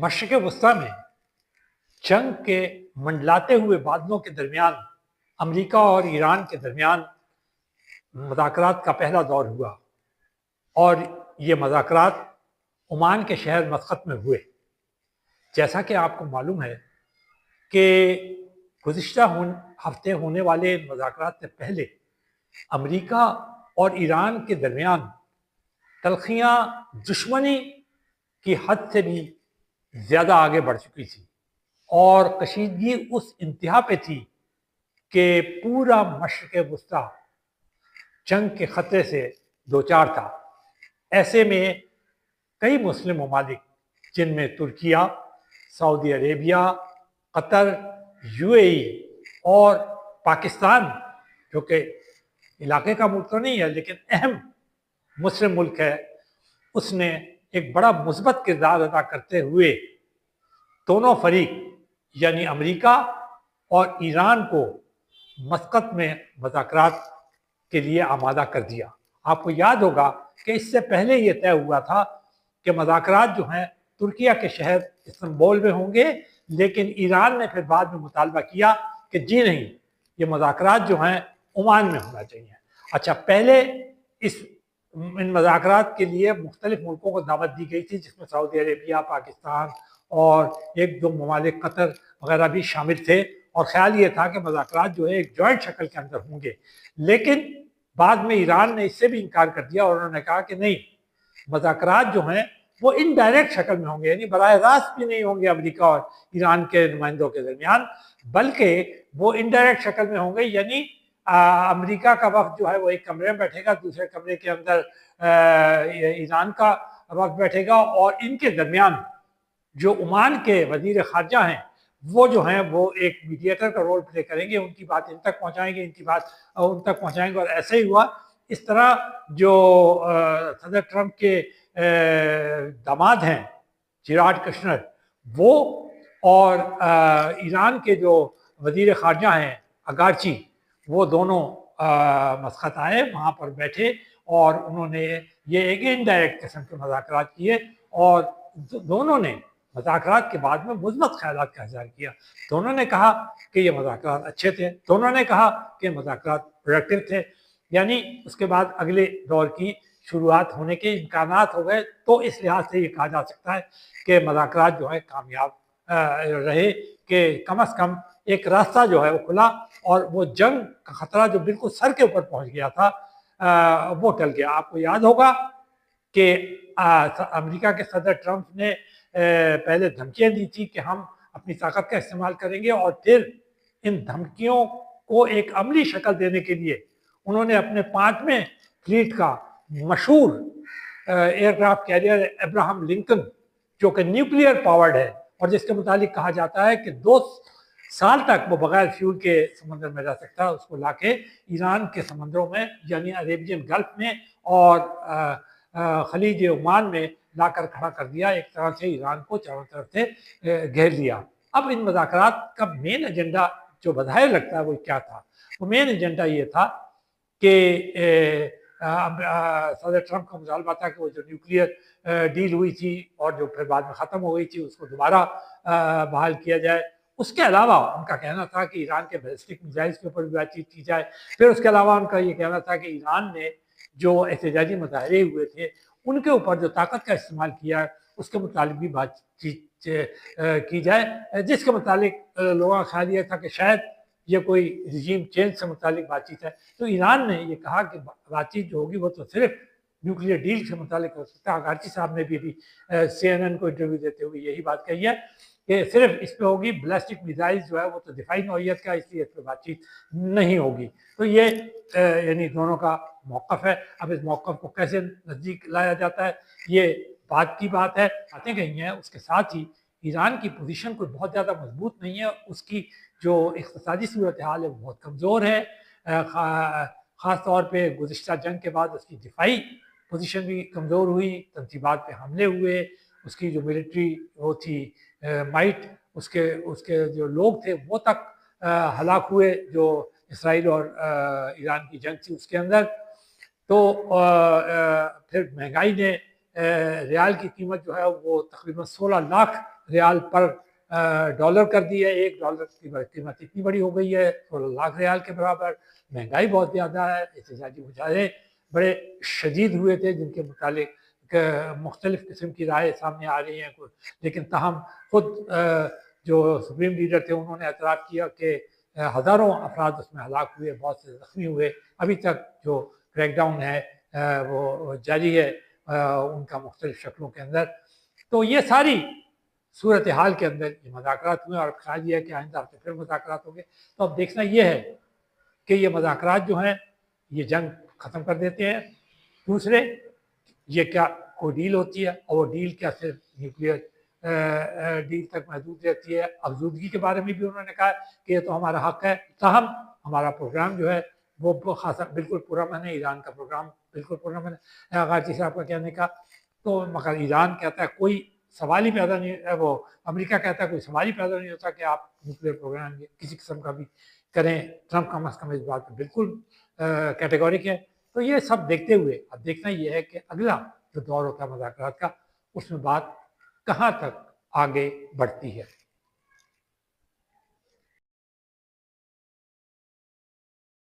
مشرق وسطیٰ میں جنگ کے منڈلاتے ہوئے بادلوں کے درمیان امریکہ اور ایران کے درمیان مذاکرات کا پہلا دور ہوا اور یہ مذاکرات عمان کے شہر مسقط میں ہوئے۔ جیسا کہ آپ کو معلوم ہے کہ گزشتہ ہفتے ہونے والے مذاکرات سے پہلے امریکہ اور ایران کے درمیان تلخیاں دشمنی کی حد سے بھی زیادہ آگے بڑھ چکی تھی اور کشیدگی اس انتہا پہ تھی کہ پورا مشرق وسطیٰ جنگ کے خطرے سے دوچار تھا۔ ایسے میں کئی مسلم ممالک جن میں ترکیہ، سعودی عربیہ، قطر، UAE اور پاکستان، جو کہ علاقے کا ملک تو نہیں ہے لیکن اہم مسلم ملک ہے، اس نے ایک بڑا مثبت کردار ادا کرتے ہوئے دونوں فریق یعنی امریکہ اور ایران کو مسقط میں مذاکرات کے لیے آمادہ کر دیا۔ آپ کو یاد ہوگا کہ اس سے پہلے یہ طے ہوا تھا کہ مذاکرات جو ہیں ترکیہ کے شہر استنبول میں ہوں گے، لیکن ایران نے پھر بعد میں مطالبہ کیا کہ جی نہیں، یہ مذاکرات جو ہیں عمان میں ہونا چاہیے۔ اچھا، پہلے ان مذاکرات کے لیے مختلف ملکوں کو دعوت دی گئی تھی، جس میں سعودی عربیہ، پاکستان اور ایک دو ممالک قطر وغیرہ بھی شامل تھے، اور خیال یہ تھا کہ مذاکرات جو ہے ایک جوائنٹ شکل کے اندر ہوں گے، لیکن بعد میں ایران نے اس سے بھی انکار کر دیا اور انہوں نے کہا کہ نہیں، مذاکرات جو ہیں وہ انڈائریکٹ شکل میں ہوں گے، یعنی براہ راست بھی نہیں ہوں گے امریکہ اور ایران کے نمائندوں کے درمیان، بلکہ وہ انڈائریکٹ شکل میں ہوں گے، یعنی امریکہ کا وفد جو ہے وہ ایک کمرے میں بیٹھے گا، دوسرے کمرے کے اندر ایران کا وفد بیٹھے گا، اور ان کے درمیان جو عمان کے وزیر خارجہ ہیں وہ جو ہیں وہ ایک میڈیٹر کا رول پلے کریں گے، ان کی بات ان تک پہنچائیں گے، ان کی بات ان تک پہنچائیں گے، اور ایسے ہی ہوا۔ اس طرح جو صدر ٹرمپ کے داماد ہیں جیرارڈ کشنر، وہ اور ایران کے جو وزیر خارجہ ہیں اگارچی، وہ دونوں مسقط آئے، وہاں پر بیٹھے، اور انہوں نے یہ ایک انڈائریکٹ قسم کے مذاکرات کیے، اور دونوں نے مذاکرات کے بعد میں مثبت خیالات کا اظہار کیا۔ دونوں نے کہا کہ یہ مذاکرات اچھے تھے، دونوں نے کہا کہ مذاکرات پروڈکٹیو تھے، یعنی اس کے بعد اگلے دور کی شروعات ہونے کے امکانات ہو گئے۔ تو اس لحاظ سے یہ کہا جا سکتا ہے کہ مذاکرات جو ہے کامیاب رہے، کہ کم از کم ایک راستہ جو ہے وہ کھلا، اور وہ جنگ کا خطرہ جو بالکل سر کے اوپر پہنچ گیا تھا وہ ٹل گیا۔ آپ کو یاد ہوگا کہ امریکہ کے صدر ٹرمپ نے پہلے دھمکیاں دی تھی کہ ہم اپنی طاقت کا استعمال کریں گے، اور پھر ان دھمکیوں کو ایک عملی شکل دینے کے لیے انہوں نے اپنے 5ویں فلیٹ کا مشہور aircraft carrier Abraham Lincoln, جو کہ نیوکلیئر پاورڈ ہے اور جس کے متعلق کہا جاتا ہے کہ 2 سال تک وہ بغیر فیول کے سمندر میں رہ سکتا ہے، اس کو لا کے ایران کے سمندروں میں یعنی عربین گلف میں اور خلیج عمان میں لا کر کھڑا کر دیا، ایک طرح سے ایران کو چاروں طرف سے گھیر لیا۔ اب ان مذاکرات کا مین ایجنڈا جو بظاہر لگتا ہے وہ کیا تھا؟ وہ مین ایجنڈا یہ تھا کہ صدر ٹرمپ کا مطالبہ تھا کہ وہ جو نیوکلیئر ڈیل ہوئی تھی اور جو پھر بعد میں ختم ہو گئی تھی اس کو دوبارہ بحال کیا جائے۔ اس کے علاوہ ان کا کہنا تھا کہ ایران کے بیلسٹک میزائلز کے اوپر بھی بات چیت کی جائے۔ پھر اس کے علاوہ ان کا یہ کہنا تھا کہ ایران نے جو احتجاجی مظاہرے ہوئے تھے ان کے اوپر جو طاقت کا استعمال کیا اس کے متعلق بھی بات چیت کی جائے، جس کے متعلق لوگوں کا خیال یہ تھا کہ شاید یہ کوئی رجیم چینج سے متعلق بات چیت ہے۔ تو ایران نے یہ کہا کہ بات چیت جو ہوگی وہ تو صرف نیوکلیئر ڈیل سے متعلق ہو سکتا ہے۔ اگارچی صاحب نے بھی CNN کو انٹرویو دیتے ہوئے یہی بات کہی ہے کہ صرف اس پہ ہوگی، بیلسٹک میزائل جو ہے وہ تو دفاعی نوعیت کا، اس لیے اس پہ بات چیت نہیں ہوگی۔ تو یہ یعنی دونوں کا موقف ہے۔ اب اس موقف کو کیسے نزدیک لایا جاتا ہے یہ بات کی بات ہے، باتیں کہی ہیں۔ اس کے ساتھ ہی ایران کی پوزیشن کوئی بہت زیادہ مضبوط نہیں ہے، اس کی جو اقتصادی صورتحال ہے وہ بہت کمزور ہے، خاص طور پہ گزشتہ جنگ کے بعد اس کی دفاعی پوزیشن بھی کمزور ہوئی، تنصیبات پہ حملے ہوئے، اس کی جو ملٹری وہ تھی مائٹ، اس کے جو لوگ تھے وہ تک ہلاک ہوئے جو اسرائیل اور ایران کی جنگ تھی اس کے اندر۔ تو پھر مہنگائی نے ریال کی قیمت جو ہے وہ تقریباً 16 لاکھ ریال پر ڈالر کر دی ہے. $1 کی قیمت اتنی بڑی ہو گئی ہے 16 لاکھ ریال کے برابر. مہنگائی بہت زیادہ ہے. احتجاجی مظاہرے بڑے شدید ہوئے تھے جن کے متعلق مختلف قسم کی رائے سامنے آ رہی ہیں. لیکن تاہم خود جو سپریم لیڈر تھے انہوں نے اعتراف کیا کہ ہزاروں افراد اس میں ہلاک ہوئے, بہت سے زخمی ہوئے. ابھی تک جو کریک ڈاؤن ہے وہ جاری ہے ان کا مختلف شکلوں کے اندر. تو یہ ساری صورتحال کے اندر یہ مذاکرات ہوئے اور خیال یہ ہے کہ آئندہ ہفتے پھر مذاکرات ہوں گے. تو اب دیکھنا یہ ہے کہ یہ مذاکرات جو ہیں یہ جنگ ختم کر دیتے ہیں. دوسرے یہ کیا کوئی ڈیل ہوتی ہے اور وہ ڈیل کیا صرف نیوکلیئر ڈیل تک محدود رہتی ہے. افزودگی کے بارے میں بھی انہوں نے کہا کہ یہ تو ہمارا حق ہے. تاہم ہمارا پروگرام جو ہے وہ خاصا بالکل پرامن ہے. ایران کا پروگرام بالکل پرامن ہے غارچی صاحب کا کہنے کا. تو مگر ایران کہتا ہے کوئی سوال ہی پیدا نہیں, وہ امریکہ کہتا ہے کوئی سوال ہی پیدا نہیں ہوتا کہ آپ نیوکلیئر پروگرام کسی قسم کا بھی کریں. ٹرمپ کم از کم اس بات پہ بالکل کیٹیگورک ہے. تو یہ سب دیکھتے ہوئے اب دیکھنا یہ ہے کہ اگلا جو دور ہوتا ہے مذاکرات کا اس میں بات کہاں تک آگے بڑھتی ہے.